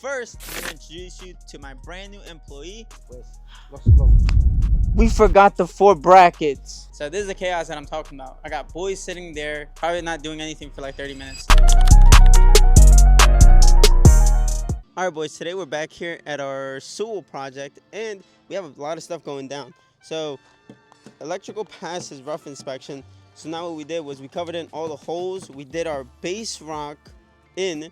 First, I'm gonna introduce you to my brand new employee. We forgot the 4 brackets. So this is the chaos that I'm talking about. I got boys sitting there, probably not doing anything for like 30 minutes. All right, boys, today we're back here at our Sewell project, and we have a lot of stuff going down. So electrical passed his rough inspection. So now what we did was we covered in all the holes. We did our base rock in,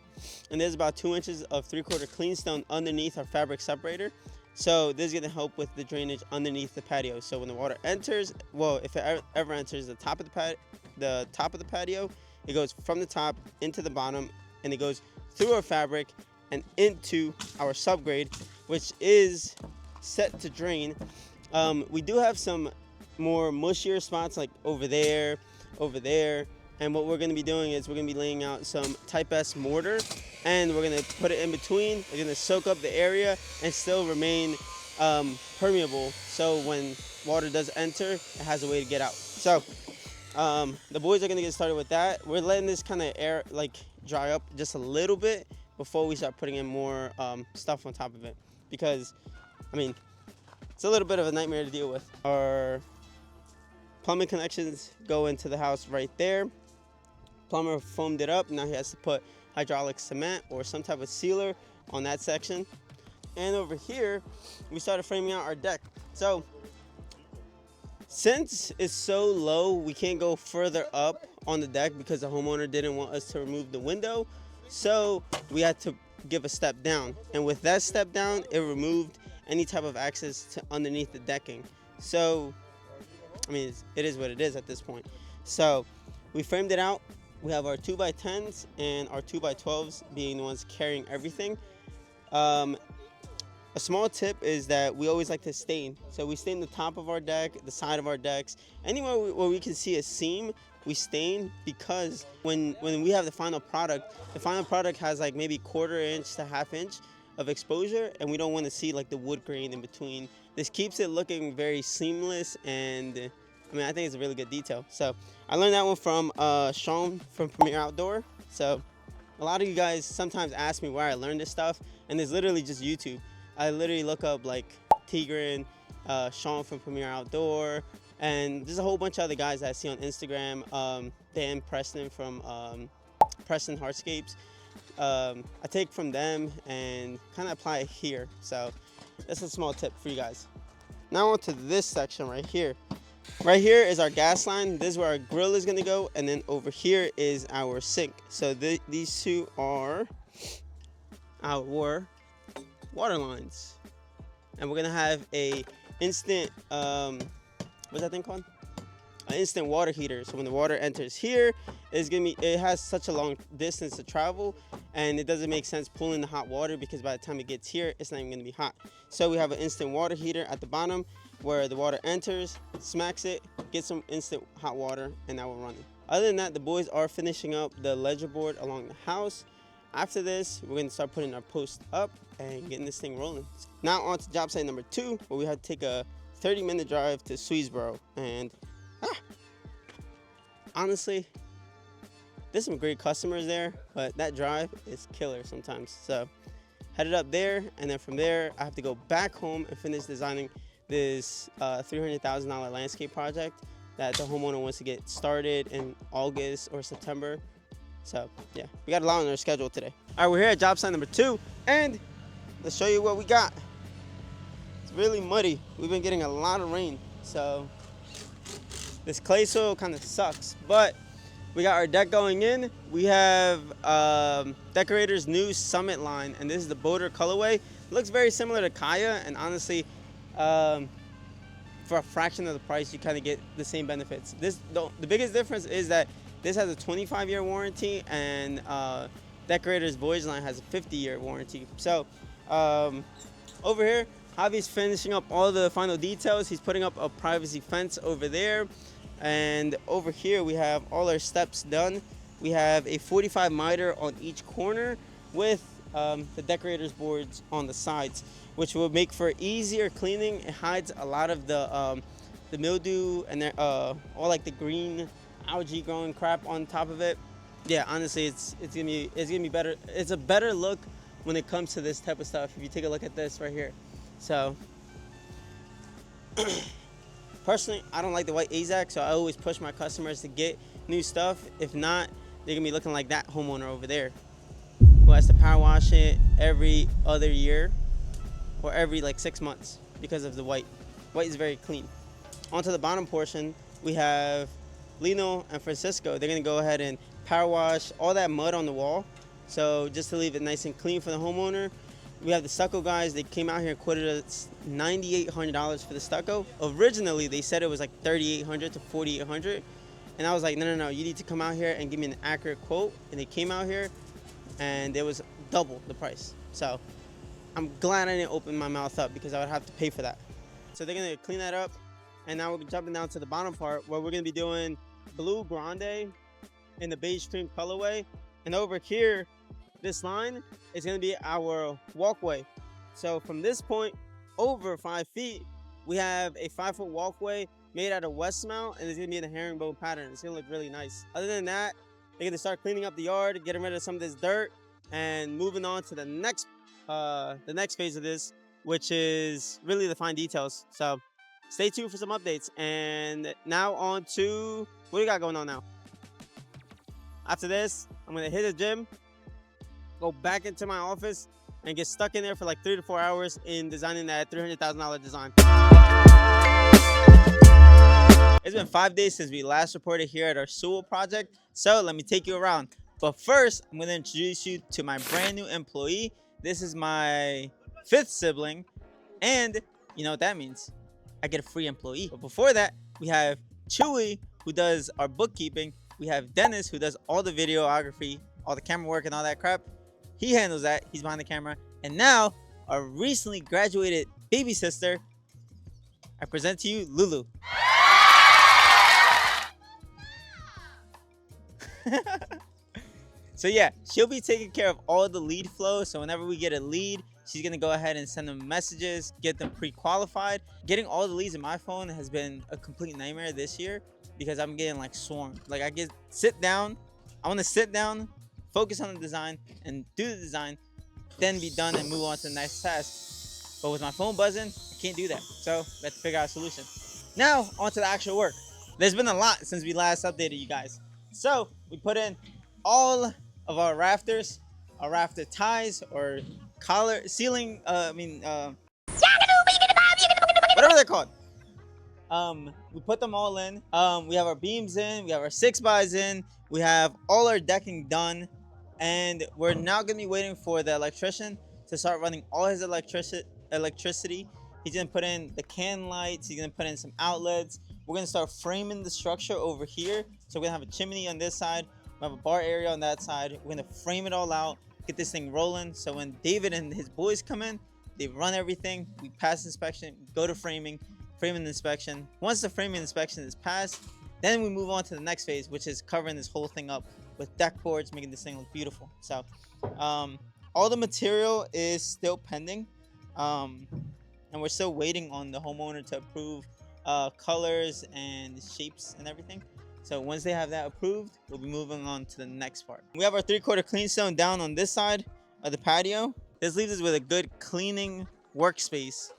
and there's about 2 inches of 3/4 clean stone underneath our fabric separator. So this is gonna help with the drainage underneath the patio. So when the water enters, well, if it ever enters the top of the patio, it goes from the top into the bottom, and it goes through our fabric and into our subgrade, which is set to drain. We do have some more mushier spots like over there, and what we're going to be doing is we're going to be laying out some type S mortar, and we're going to put it in between. It's going to soak up the area and still remain permeable, so when water does enter, it has a way to get out. So the boys are going to get started with that. We're letting this kind of air like dry up just a little bit before we start putting in more stuff on top of it, because I mean, it's a little bit of a nightmare to deal with. Our plumbing connections go into the house right there. Plumber foamed it up. Now he has to put hydraulic cement or some type of sealer on that section. And over here, we started framing out our deck. So since it's so low, we can't go further up on the deck because the homeowner didn't want us to remove the window. So we had to give a step down. And with that step down, it removed any type of access to underneath the decking. So, I mean, it is what it is at this point. So we framed it out. We have our 2x10s and our 2x12s being the ones carrying everything. A small tip is that we always like to stain. So we stain the top of our deck, the side of our decks, anywhere where we can see a seam, we stain, because when we have the final product has like maybe 1/4 inch to 1/2 inch of exposure, and we don't want to see like the wood grain in between. This keeps it looking very seamless, and I mean, I think it's a really good detail. So I learned that one from Sean from Premier Outdoor. So a lot of you guys sometimes ask me where I learned this stuff, and it's literally just YouTube. I literally look up like Tigran, Sean from Premier Outdoor, and there's a whole bunch of other guys that I see on Instagram. Dan Preston from Preston Hardscapes. I take from them and kind of apply it here. So that's a small tip for you guys. Now on to this section right here. Right here is our gas line. This is where our grill is gonna go, and then over here is our sink. So these two are our water lines, and we're gonna have a instant what's that thing called? An instant water heater. So when the water enters here, it has such a long distance to travel, and it doesn't make sense pulling the hot water, because by the time it gets here, it's not even going to be hot. So we have an instant water heater at the bottom where the water enters, smacks it, gets some instant hot water, and now we're running. Other than that, the boys are finishing up the ledger board along the house. After this, we're going to start putting our post up and getting this thing rolling. Now on to job site number 2, where we had to take a 30-minute drive to Swedesboro, and honestly, there's some great customers there, but that drive is killer sometimes. So headed up there, and then from there I have to go back home and finish designing this $300,000 landscape project that the homeowner wants to get started in August or September. So yeah, we got a lot on our schedule today. All right, we're here at job site number 2, and let's show you what we got. It's really muddy. We've been getting a lot of rain, so this clay soil kind of sucks, but we got our deck going in. We have Decorator's new Summit line, and this is the Boater colorway. It looks very similar to Kaya, and honestly, for a fraction of the price, you kind of get the same benefits. The biggest difference is that this has a 25-year warranty, and Decorator's Voyage line has a 50-year warranty. So over here, Javi's finishing up all the final details. He's putting up a privacy fence over there. And over here we have all our steps done. We have a 45 miter on each corner with the decorators boards on the sides, which will make for easier cleaning. It hides a lot of the mildew and all like the green algae growing crap on top of it. Yeah, honestly, it's gonna be better. It's a better look when it comes to this type of stuff. If you take a look at this right here. So personally, I don't like the white AZAC, so I always push my customers to get new stuff. If not, they're gonna be looking like that homeowner over there who has to power wash it every other year or every like 6 months because of the white. White is very clean. Onto the bottom portion, we have Lino and Francisco. They're gonna go ahead and power wash all that mud on the wall. So just to leave it nice and clean for the homeowner. We have the stucco guys. They came out here and quoted us $9,800 for the stucco. Originally, they said it was like $3,800 to $4,800. And I was like, no, you need to come out here and give me an accurate quote. And they came out here and it was double the price. So I'm glad I didn't open my mouth up because I would have to pay for that. So they're gonna clean that up. And now we're jumping down to the bottom part where we're gonna be doing Blue Grande in the beige cream colorway. And over here, this line is gonna be our walkway. So from this point over 5 feet, we have a 5-foot walkway made out of West Mount, and it's gonna be in a herringbone pattern. It's gonna look really nice. Other than that, they're gonna start cleaning up the yard, getting rid of some of this dirt, and moving on to the next phase of this, which is really the fine details. So stay tuned for some updates. And now on to what do we got going on now? After this, I'm gonna hit the gym, go back into my office, and get stuck in there for like 3 to 4 hours in designing that $300,000 design. It's been 5 days since we last reported here at our Sewell project, so let me take you around. But first, I'm going to introduce you to my brand new employee. This is my 5th sibling, and you know what that means. I get a free employee. But before that, we have Chewy, who does our bookkeeping. We have Dennis, who does all the videography, all the camera work and all that crap. He handles that. He's behind the camera. And now, our recently graduated baby sister, I present to you Lulu. So yeah, she'll be taking care of all the lead flow. So whenever we get a lead, she's gonna go ahead and send them messages, get them pre-qualified. Getting all the leads in my phone has been a complete nightmare this year because I'm getting like swarmed. Like I want to sit down, focus on the design and do the design, then be done and move on to the next task. But with my phone buzzing, I can't do that. So we have to figure out a solution. Now on to the actual work. There's been a lot since we last updated you guys. So we put in all of our rafters, our rafter ties or collar, ceiling, whatever they're called. We put them all in. We have our beams in, we have our 6x in, we have all our decking done, and we're now gonna be waiting for the electrician to start running all his electricity. He's gonna put in the can lights, he's gonna put in some outlets. We're gonna start framing the structure over here. So we're gonna have a chimney on this side, we have a bar area on that side. We're gonna frame it all out, get this thing rolling. So when David and his boys come in, they run everything, we pass inspection, go to framing inspection. Once the framing inspection is passed, then we move on to the next phase, which is covering this whole thing up with deck boards, making this thing look beautiful. So all the material is still pending, and we're still waiting on the homeowner to approve colors and shapes and everything. So once they have that approved, we'll be moving on to the next part. We have our 3/4 cleanstone down on this side of the patio. This leaves us with a good cleaning workspace,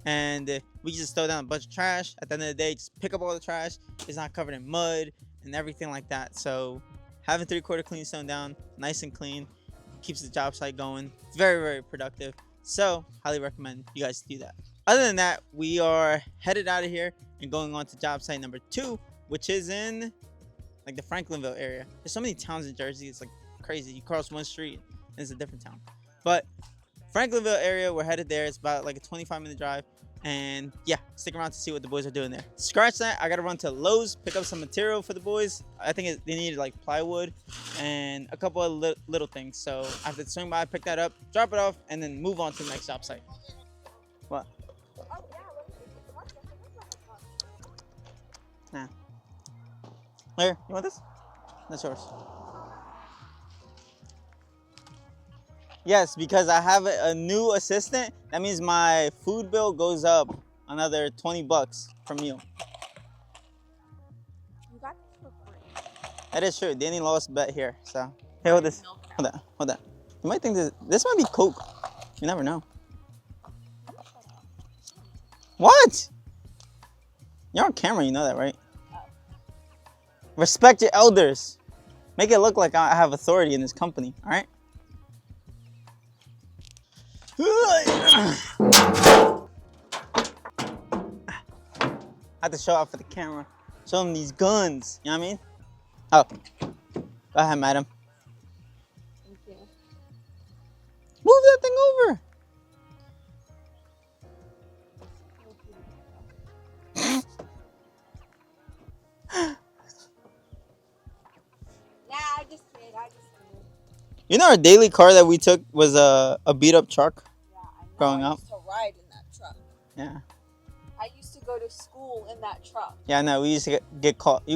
and we just throw down a bunch of trash. At the end of the day, just pick up all the trash. It's not covered in mud and everything like that. So having 3/4 cleanstone down, nice and clean, keeps the job site going. It's very, very productive. So highly recommend you guys do that. Other than that, we are headed out of here and going on to job site number 2, which is in like the Franklinville area. There's so many towns in Jersey, it's like crazy. You cross one street and it's a different town. But Franklinville area, we're headed there. It's about like a 25-minute drive. And yeah, stick around to see what the boys are doing there. Scratch that, I gotta run to Lowe's, pick up some material for the boys. I think they needed like plywood and a couple of little things. So I have to swing by, pick that up, drop it off, and then move on to the next job site. What? Nah. Here, you want this? That's yours. Yes, because I have a new assistant. That means my food bill goes up another $20 per meal. You got this for free. That is true. Danny lost bet here. So, hey, hold this. Hold that. You might think this might be Coke. You never know. What? You're on camera, you know that, right? Respect your elders. Make it look like I have authority in this company, all right? I have to show out for the camera. Show them these guns, you know what I mean? Oh, go ahead, madam. Thank you. Move that thing over. Nah, I just kid. You know our daily car that we took was a beat up truck Yeah, I know. growing I up? used to ride in that truck. Yeah. I used to go to school in that truck. Yeah, no, we used to get caught. Me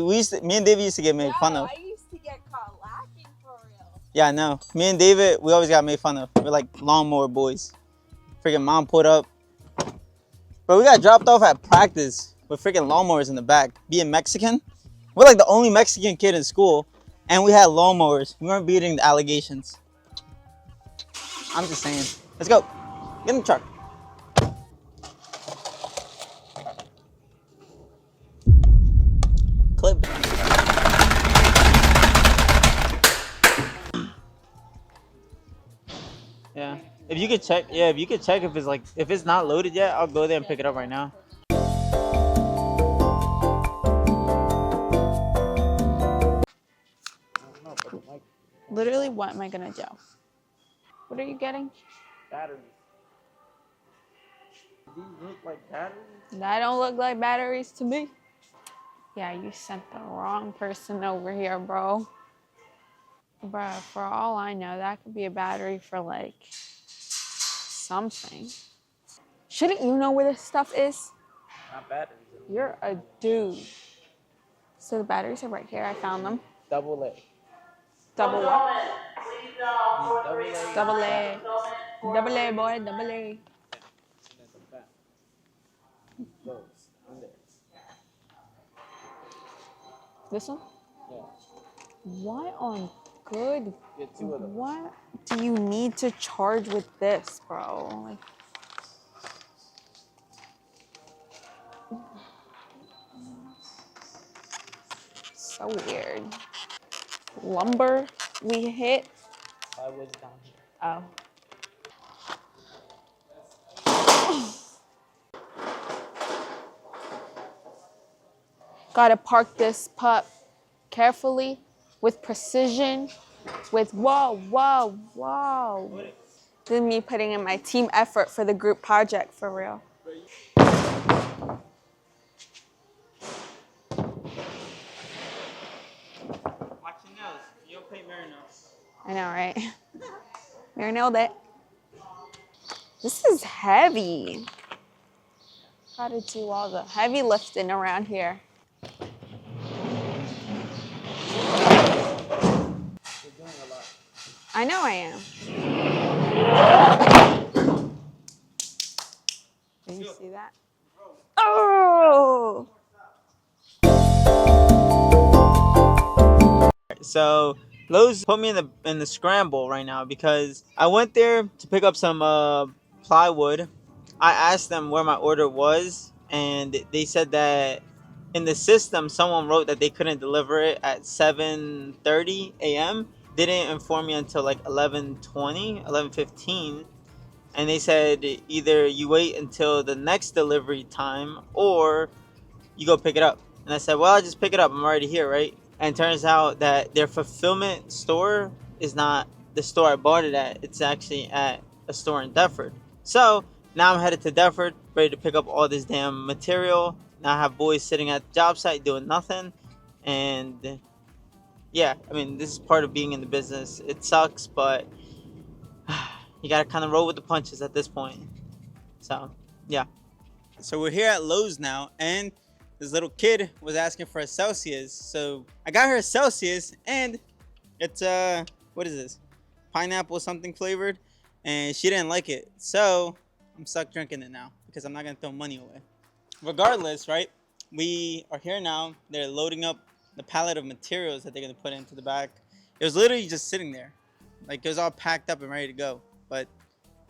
and David used to get made fun of. I used to get caught lacking for real. Yeah, no. Me and David, we always got made fun of. We're like lawnmower boys. Freaking mom pulled up. But we got dropped off at practice with freaking lawnmowers in the back. Being Mexican, we're like the only Mexican kid in school, and we had lawnmowers. We weren't beating the allegations. I'm just saying. Let's go. Get in the truck. Clip. Yeah. If you could check, if it's not loaded yet, I'll go there and pick it up right now. Literally, what am I gonna do? What are you getting? Batteries. These look like batteries? That don't look like batteries to me. Yeah, you sent the wrong person over here, bro. Bruh, for all I know, that could be a battery for like something. Shouldn't you know where this stuff is? Not batteries. You're a dude. So the batteries are right here. I found them. Double A. Double what? Double A. Double A. Double A, boy. Double A. This one? Yeah. Why on good? Get two of them. What do you need to charge with this, bro? Like, so weird. Lumber we hit. Plywood's down here. Oh. Gotta park this pup carefully, with precision, with whoa, whoa, whoa. This is me putting in my team effort for the group project, for real. Watch your nails. You don't pay Mary nails. I know, right? Mary nailed it. This is heavy. Gotta do all the heavy lifting around here. You're doing a lot. I know I am. Did you see that? Oh! So Lowe's put me in the scramble right now because I went there to pick up some plywood. I asked them where my order was, and they said that in the system someone wrote that they couldn't deliver it at 7:30 a.m. They didn't inform me until like 11:20, 11:15, and they said either you wait until the next delivery time or you go pick it up. And I said, well, I'll just pick it up. I'm already here, right? And it turns out that their fulfillment store is not the store I bought it at. It's actually at a store in Deptford. So now I'm headed to Deptford, ready to pick up all this damn material. Now I have boys sitting at the job site doing nothing. And yeah, I mean, this is part of being in the business. It sucks, but you got to kind of roll with the punches at this point. So, yeah. So we're here at Lowe's now, and this little kid was asking for a Celsius. So I got her a Celsius, and it's what is this? Pineapple something flavored, and she didn't like it. So I'm stuck drinking it now because I'm not gonna throw money away. Regardless, right? We are here now. They're loading up the pallet of materials that they're gonna put into the back. It was literally just sitting there. Like it was all packed up and ready to go, but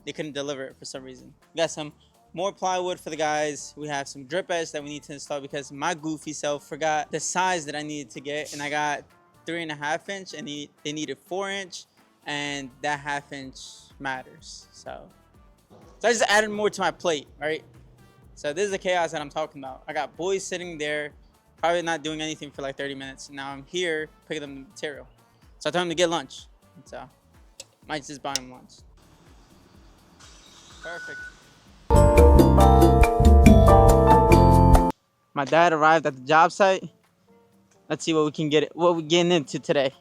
they couldn't deliver it for some reason. We got some more plywood for the guys. We have some drip edge that we need to install because my goofy self forgot the size that I needed to get, and I got 3.5 inch, and they needed 4 inch, and that 1/2 inch matters. So I just added more to my plate, right? So this is the chaos that I'm talking about. I got boys sitting there, probably not doing anything for like 30 minutes. Now I'm here picking up the material. So I told them to get lunch. So might just buy them lunch. Perfect. My dad arrived at the job site. Let's see what we're getting into today.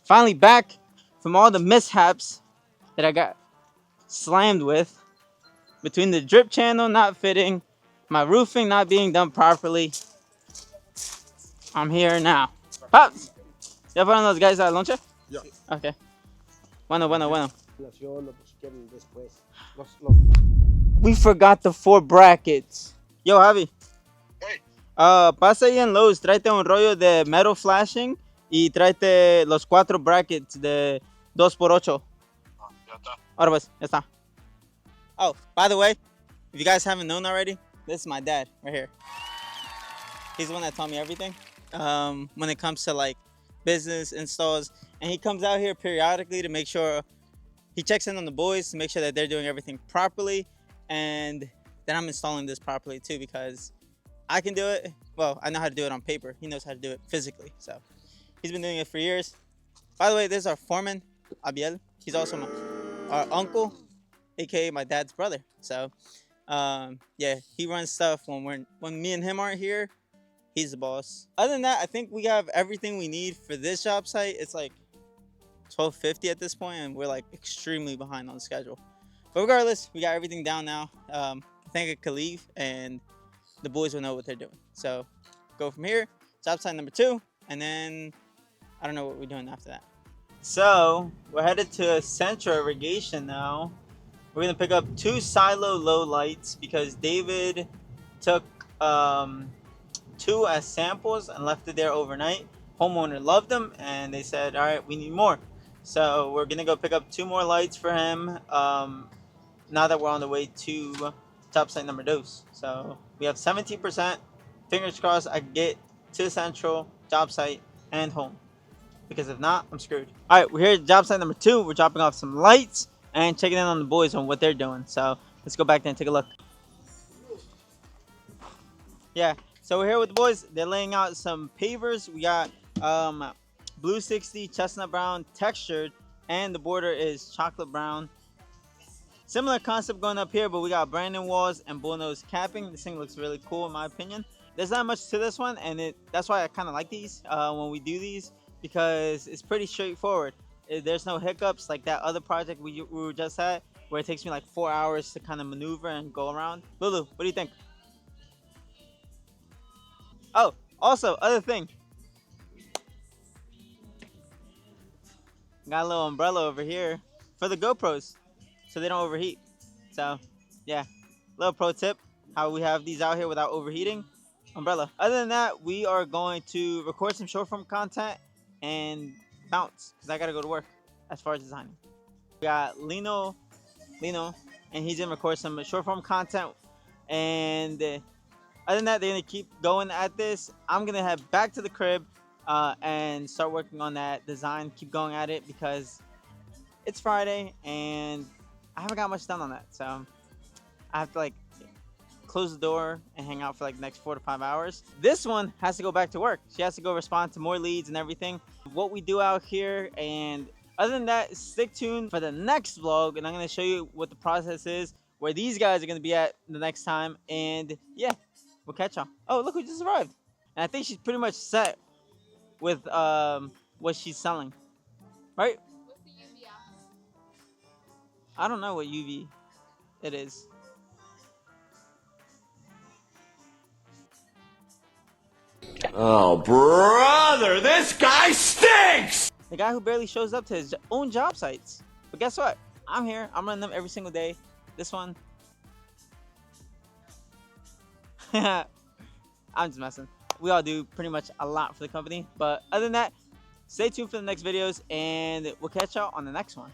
Finally back from all the mishaps that I got slammed with, between the drip channel not fitting, my roofing not being done properly. I'm here now. Pops, ¿ya fueron los guys a lonche? Ya. Okay. Bueno. We forgot the 4 brackets. Yo, Javi. Hey. Pasa ahí en Lowe's, tráete un rollo de metal flashing y tráete los 4 brackets de 2x8. Ya está. Ahora pues, ya está. Oh, by the way, if you guys haven't known already, this is my dad right here. He's the one that taught me everything when it comes to like business installs, and he comes out here periodically to make sure he checks in on the boys to make sure that they're doing everything properly, and that I'm installing this properly too, because I can do it. Well, I know how to do it on paper. He knows how to do it physically. So he's been doing it for years. By the way, this is our foreman, Abiel. He's also our uncle, aka my dad's brother. So yeah, he runs stuff when me and him aren't here. He's the boss. Other than that, I think we have everything we need for this job site. It's like 12:50 at this point, and we're like extremely behind on the schedule. But regardless, we got everything down now. I think I could leave, and the boys will know what they're doing. So go from here, job site number 2, and then I don't know what we're doing after that. So we're headed to Central Irrigation now. We're gonna pick up 2 silo low lights because David took 2 as samples and left it there overnight. Homeowner loved them, and they said, all right, we need more. So we're gonna go pick up 2 more lights for him now that we're on the way to job site number 2. So we have 17%. Fingers crossed I can get to Central, job site, and home. Because if not, I'm screwed. All right, we're here at job site number 2. We're dropping off some lights and checking in on the boys on what they're doing. So let's go back there and take a look. Yeah, so we're here with the boys. They're laying out some pavers. We got blue 60, chestnut brown, textured, and the border is chocolate brown. Similar concept going up here, but we got Brandon walls and bullnose capping. This thing looks really cool in my opinion. There's not much to this one, and that's why I kind of like these when we do these, because it's pretty straightforward. There's no hiccups like that other project we were just at, where it takes me like 4 hours to kind of maneuver and go around. Lulu, what do you think? Oh, also, other thing. Got a little umbrella over here for the GoPros, so they don't overheat. So, yeah, little pro tip, how we have these out here without overheating. Umbrella. Other than that, we are going to record some short form content and bounce, because I gotta go to work as far as designing. We got Lino, and he's gonna record some short form content, and other than that, they're gonna keep going at this. I'm gonna head back to the crib and start working on that design, keep going at it, because it's Friday and I haven't got much done on that. So I have to like close the door and hang out for like the next 4 to 5 hours. This one has to go back to work. She has to go respond to more leads and everything. What we do out here, and other than that, stick tuned for the next vlog, and I'm gonna show you what the process is, where these guys are gonna be at the next time, and yeah, we'll catch y'all. Oh, look who just arrived. And I think she's pretty much set with what she's selling, right? What's the UV outcome? I don't know what UV it is. Oh, brother, this guy stinks! The guy who barely shows up to his own job sites. But guess what? I'm here. I'm running them every single day. This one. I'm just messing. We all do pretty much a lot for the company. But other than that, Stay tuned for the next videos, and we'll catch y'all on the next one.